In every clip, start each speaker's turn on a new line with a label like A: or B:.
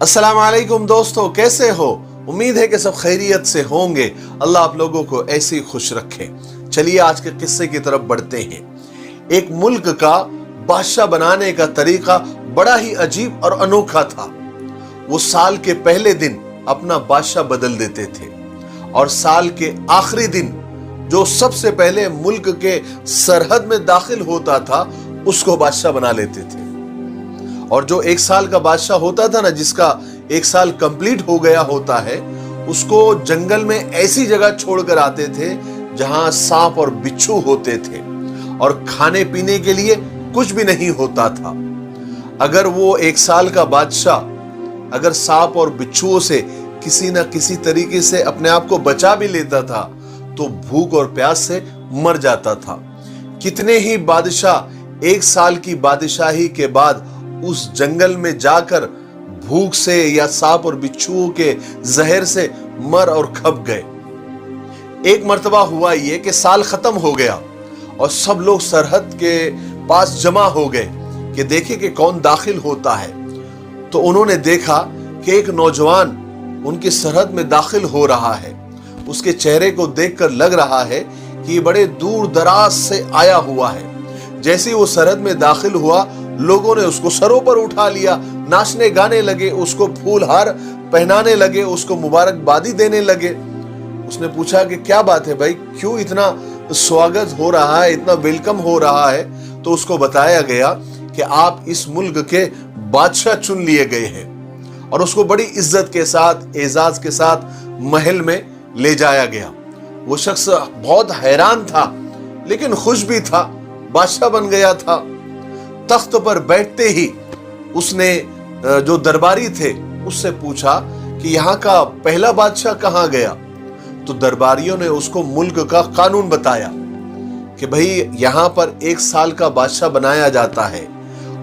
A: अस्सलाम वालेकुम दोस्तों, कैसे हो? उम्मीद है कि सब खैरियत से होंगे। अल्लाह आप लोगों को ऐसे ही खुश रखे। चलिए आज के किस्से की तरफ बढ़ते हैं। एक मुल्क का बादशाह बनाने का तरीका बड़ा ही अजीब और अनोखा था। वो साल के पहले दिन अपना बादशाह बदल देते थे और साल के आखिरी दिन जो सबसे पहले मुल्क के सरहद में दाखिल होता था उसको बादशाह बना लेते थे। और जो एक साल का बादशाह होता था ना, जिसका एक साल कंप्लीट हो गया होता है, उसको जंगल में ऐसी जगह छोड़कर आते थे जहां सांप और बिच्छू होते थे और खाने पीने के लिए कुछ भी नहीं होता था। अगर वो एक साल का बादशाह अगर सांप और बिच्छुओं से किसी ना किसी तरीके से अपने आप को बचा भी लेता था तो भूख और प्यास से मर जाता था। कितने ही बादशाह एक साल की बादशाही के बाद उस जंगल में जाकर भूख से या सांप और बिच्छुओं के जहर से मर और खप गए। एक मर्तबा हुआ ये कि साल खत्म हो गया और सब लोग सरहद के पास जमा हो गए कि देखें कि कौन दाखिल होता है। तो उन्होंने देखा कि एक नौजवान उनकी सरहद में दाखिल हो रहा है। उसके चेहरे को देखकर लग रहा है कि बड़े दूर दराज से आया हुआ है। जैसे ही वो सरहद में दाखिल हुआ, लोगों ने उसको सरों पर उठा लिया, नाचने गाने लगे, उसको फूल हार पहनाने लगे, उसको मुबारकबादी देने लगे। उसने पूछा कि क्या बात है भाई, क्यों इतना स्वागत हो रहा है, इतना वेलकम हो रहा है? तो उसको बताया गया कि आप इस मुल्क के बादशाह चुन लिए गए हैं। और उसको बड़ी इज्जत के साथ, एजाज के साथ महल में ले जाया गया। वो शख्स बहुत हैरान था लेकिन खुश भी था, बादशाह बन गया था। तख्त पर बैठते ही उसने जो दरबारी थे उससे पूछा कि यहाँ का पहला बादशाह कहाँ गया? तो दरबारियों ने उसको मुल्क का कानून बताया कि भाई यहाँ पर एक साल का बादशाह बनाया जाता है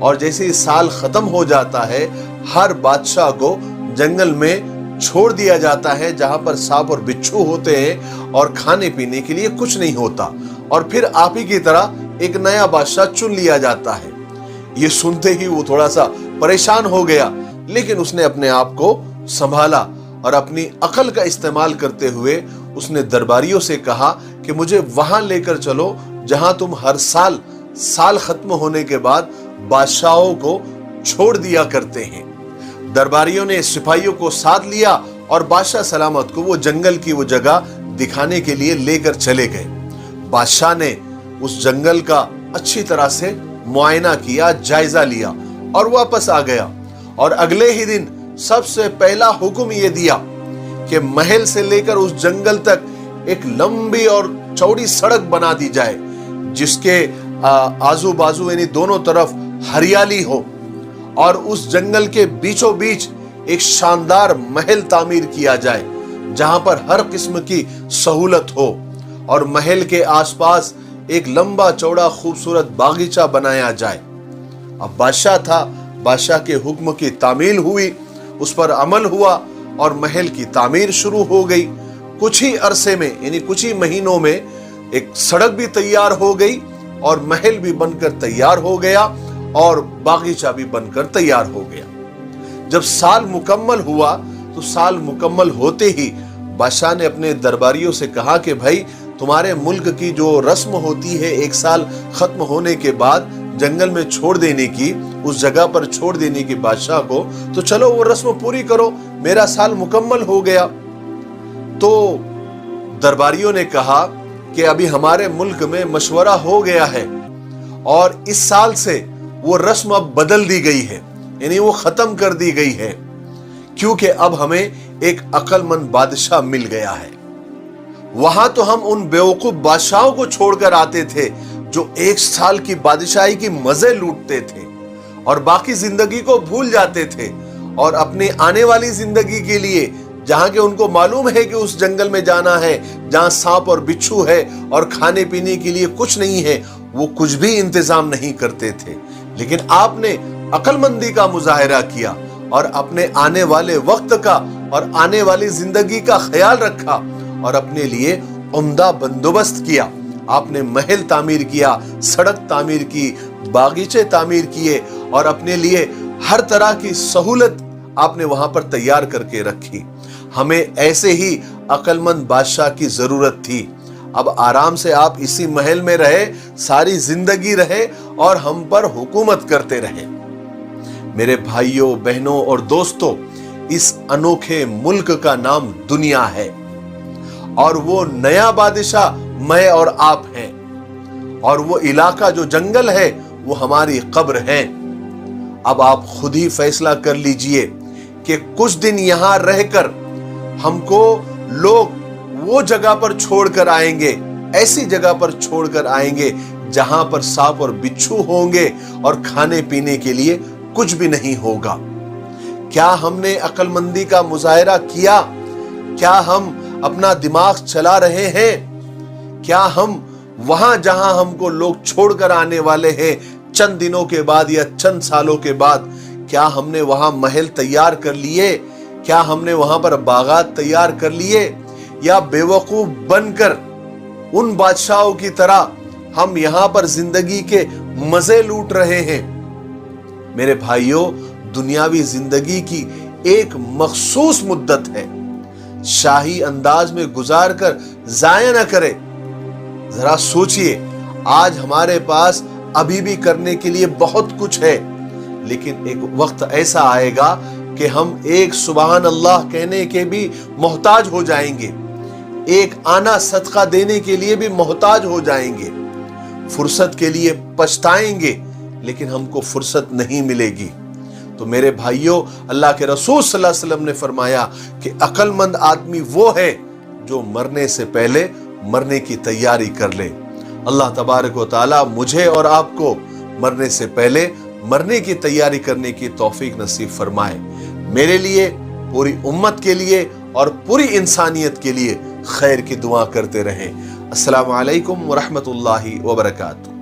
A: और जैसे ही साल खत्म हो जाता है हर बादशाह को जंगल में छोड़ दिया जाता है जहां पर सांप और बिच्छू होते हैं और खाने पीने के लिए कुछ नहीं होता, और फिर आप ही की तरह एक नया बादशाह चुन लिया जाता है। ये सुनते ही वो थोड़ा सा परेशान हो गया, लेकिन उसने अपने आप को संभाला और अपनी अकल का इस्तेमाल करते हुए उसने दरबारियों से कहा कि मुझे वहां लेकर चलो जहां तुम हर साल खत्म होने के बाद बादशाहों को छोड़ दिया करते हैं। दरबारियों ने सिपाहियों को साथ लिया और बादशाह सलामत को वो जंगल की वो जगह दिखाने के लिए लेकर चले गए। बादशाह ने उस जंगल का अच्छी तरह से मुआयना किया, जायजा लिया और वापस आ गया। और अगले ही दिन सबसे पहला हुक्म ये दिया कि महल से लेकर उस जंगल तक एक लंबी और चौड़ी सड़क बना दी जाए जिसके आजू बाजू यानी दोनों तरफ हरियाली हो, और उस जंगल के बीचों बीच एक शानदार महल तामीर किया जाए जहां पर हर किस्म की सहूलत हो, और महल के आसपास एक लंबा चौड़ा खूबसूरत बागीचा बनाया जाए। अब बादशाह था, बादशाह के हुक्म की तामील हुई, उस पर अमल हुआ और महल की तामीर शुरू हो गई। कुछ ही अरसे में यानी कुछ ही महीनों में एक सड़क भी तैयार हो गई और महल भी बनकर तैयार हो गया और बागीचा भी बनकर तैयार हो गया। जब साल मुकम्मल हुआ तो साल मुकम्मल होते ही बादशाह ने अपने दरबारियों से कहा कि भाई तुम्हारे मुल्क की जो रस्म होती है एक साल खत्म होने के बाद जंगल में छोड़ देने की, उस जगह पर छोड़ देने की बादशाह को, तो चलो वो रस्म पूरी करो, मेरा साल मुकम्मल हो गया। तो दरबारियों ने कहा कि अभी हमारे मुल्क में मशवरा हो गया है और इस साल से वो रस्म अब बदल दी गई है, यानी वो खत्म कर दी गई है, क्योंकि अब हमें एक अक्लमंद बादशाह मिल गया है। वहां तो हम उन बेवकूफ बादशाहों को छोड़कर आते थे जो एक साल की बादशाही की मजे लूटते थे और बाकी जिंदगी को भूल जाते थे, और अपनी आने वाली जिंदगी के लिए जहां के उनको मालूम है कि उस जंगल में जाना है जहां सांप और बिच्छू है और खाने पीने के लिए कुछ नहीं है, वो कुछ भी इंतजाम नहीं करते थे। लेकिन आपने अक्लमंदी का मुजाहिरा किया और अपने आने वाले वक्त का और आने वाली जिंदगी का ख्याल रखा और अपने लिए उम्दा बंदोबस्त किया। आपने महल तामीर किया, सड़क तामीर की, बागीचे तामीर किए और अपने लिए हर तरह की सहूलत आपने वहां पर तैयार करके रखी। हमें ऐसे ही अक्लमंद बादशाह की जरूरत थी। अब आराम से आप इसी महल में रहे, सारी जिंदगी रहे और हम पर हुकूमत करते रहे। मेरे भाइयों, बहनों और दोस्तों, इस अनोखे मुल्क का नाम दुनिया है और वो नया बादशाह मैं और आप हैं, और वो इलाका जो जंगल है वो हमारी कब्र है। अब आप खुद ही फैसला कर लीजिए कि कुछ दिन यहां रहकर हमको लोग वो जगह पर छोड़कर आएंगे, ऐसी जगह पर छोड़कर आएंगे जहां पर सांप और बिच्छू होंगे और खाने पीने के लिए कुछ भी नहीं होगा। क्या हमने अक्लमंदी का मुजाहिरा किया? क्या हम अपना दिमाग चला रहे हैं? क्या हम वहां जहां हमको लोग छोड़कर आने वाले हैं चंद दिनों के बाद या चंद सालों के बाद, क्या हमने वहां महल तैयार कर लिए? क्या हमने वहां पर बागात तैयार कर लिए? या बेवकूफ बनकर उन बादशाहों की तरह हम यहां पर जिंदगी के मजे लूट रहे हैं? मेरे भाइयों, दुनियावी जिंदगी की एक मखसूस मुद्दत है, शाही अंदाज में गुजार कर जाया ना करें। जरा सोचिए, आज हमारे पास अभी भी करने के लिए बहुत कुछ है, लेकिन एक वक्त ऐसा आएगा कि हम एक सुबहान अल्लाह कहने के भी मोहताज हो जाएंगे, एक आना सदका देने के लिए भी मोहताज हो जाएंगे, फुर्सत के लिए पछताएंगे, लेकिन हमको फुर्सत नहीं मिलेगी। तो मेरे भाइयों, अल्लाह के रसूल सल्लल्लाहु अलैहि वसल्लम ने फरमाया कि अक्लमंद आदमी वो है जो मरने से पहले मरने की तैयारी कर ले। अल्लाह तबारक व तआला मुझे और आपको मरने से पहले मरने की तैयारी करने की तौफीक नसीब फरमाए। मेरे लिए, पूरी उम्मत के लिए और पूरी इंसानियत के लिए खैर की दुआ करते रहें। अस्सलामु अलैकुम व रहमतुल्लाहि व बरकातुहू।